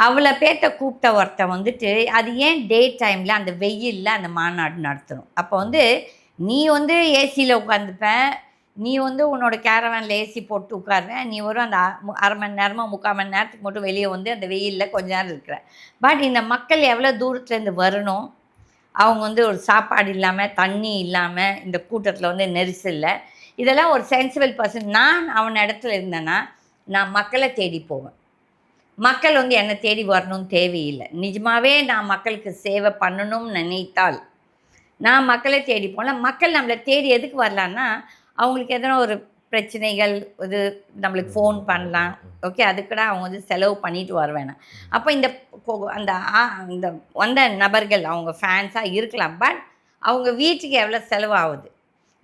அவ்வளோ பேர்த்த கூப்பிட்ட ஒருத்தன் வந்துட்டு, அது ஏன் டே டைமில் அந்த வெயில்ல அந்த மாநாடு நடத்தணும்? அப்போ வந்து நீ வந்து ஏசியில் உட்காந்துப்ப, நீ வந்து உன்னோட கேரவேனில் ஏசி போட்டு உட்காருவ, நீ ஒரு அந்த 1/2 மணி நேரமோ, 3/4 மணி நேரத்துக்கு மட்டும் வெளியே வந்து அந்த வெயிலில் கொஞ்ச நேரம் இருக்கிற. பட் இந்த மக்கள் எவ்வளோ தூரத்துலேருந்து வரணும், அவங்க வந்து ஒரு சாப்பாடு இல்லாமல், தண்ணி இல்லாமல், இந்த கூட்டத்தில் வந்து நெரிசலில், இதெல்லாம் ஒரு சென்சிபிள் பர்சன் நான் அவன் இடத்துல இருந்தேன்னா, நான் மக்களை தேடி போவேன். மக்கள் வந்து என்னை தேடி வரணும்னு தேவையில்லை. நிஜமாவே நான் மக்களுக்கு சேவை பண்ணணும்னு நினைத்தால், நான் மக்களை தேடி போனேன். மக்கள் நம்மளை தேடி எதுக்கு வரலான்னா, அவங்களுக்கு எதனா ஒரு பிரச்சனைகள், இது நம்மளுக்கு ஃபோன் பண்ணலாம். ஓகே. அதுக்கூட அவங்க வந்து செலவு பண்ணிட்டு வர வேணாம். அப்போ இந்த அந்த இந்த வந்த நபர்கள் அவங்க ஃபேன்ஸா இருக்கலாம். பட் அவங்க வீட்டுக்கு எவ்வளோ செலவாகுது?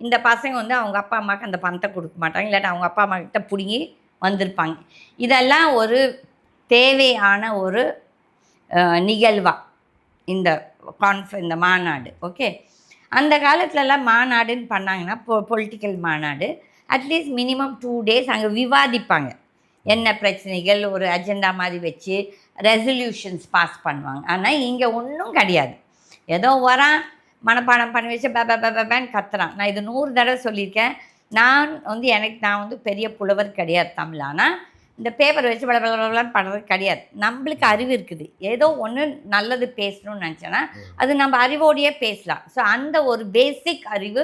இந்த பசங்க வந்து அவங்க அப்பா, அம்மாவுக்கு அந்த பணத்த குடுக்க மாட்டாங்க. இல்லாட்டி அவங்க அப்பா, அம்மா கிட்ட புடுங்கி வந்திருப்பாங்க. இதெல்லாம் ஒரு தேவையான ஒரு நிகழ்வா இந்த இந்த மாநாடு. ஓகே. அந்த காலத்துலலாம் மாநாடுன்னு பண்ணாங்கன்னா, பொலிட்டிக்கல் மாநாடு. அட்லீஸ்ட் மினிமம் 2 டேஸ் அங்கே விவாதிப்பாங்க. என்ன பிரச்சனைகள், ஒரு அஜெண்டா மாதிரி வச்சு ரெசல்யூஷன்ஸ் பாஸ் பண்ணுவாங்க. ஆனால் இங்கே ஒன்றும் கிடையாது. ஏதோ வரான், மனப்பாடம் பண்ணி வச்சு பேன்னு கத்துறான். நான் இது 100 தடவை சொல்லியிருக்கேன். நான் வந்து பெரிய புலவர் கிடையாது தமிழ். ஆனால் இந்த பேப்பர் வச்சு பலன்னு பண்ணுறது கிடையாது. நம்மளுக்கு அறிவு இருக்குது. ஏதோ ஒன்று நல்லது பேசணும்னு நினச்சேன்னா, அது நம்ம அறிவோடையே பேசலாம். ஸோ அந்த ஒரு பேசிக் அறிவு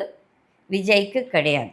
விஜய்க்கு கிடையாது.